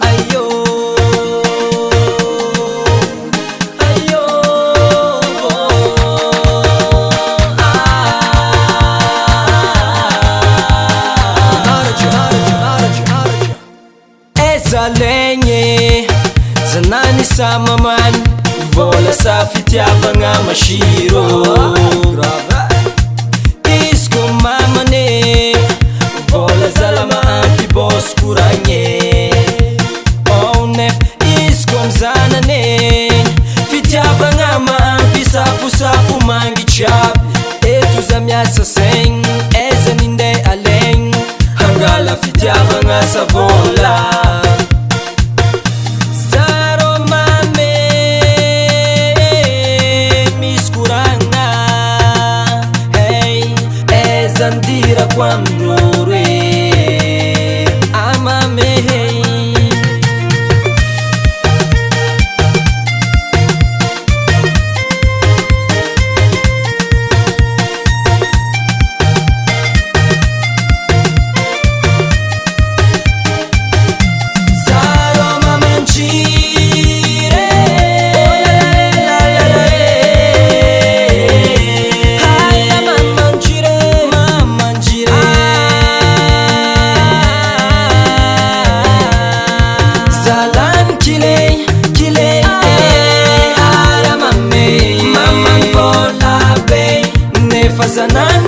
Ayo, ayo, eza lenye zanani samaman vola sa fitiavagna mashiro isko mamane vola zalama ampy bos kuranye onef isko mzanane fitiavagna maampy safosapo mangitraby eto za miasa segny eza ninde alegny hangala fitiavagna sa vola Zandira kwa mnure amame Zaro mamanchire haya mamanchire Zalan kile kile ara mame maman vola be ne fazanan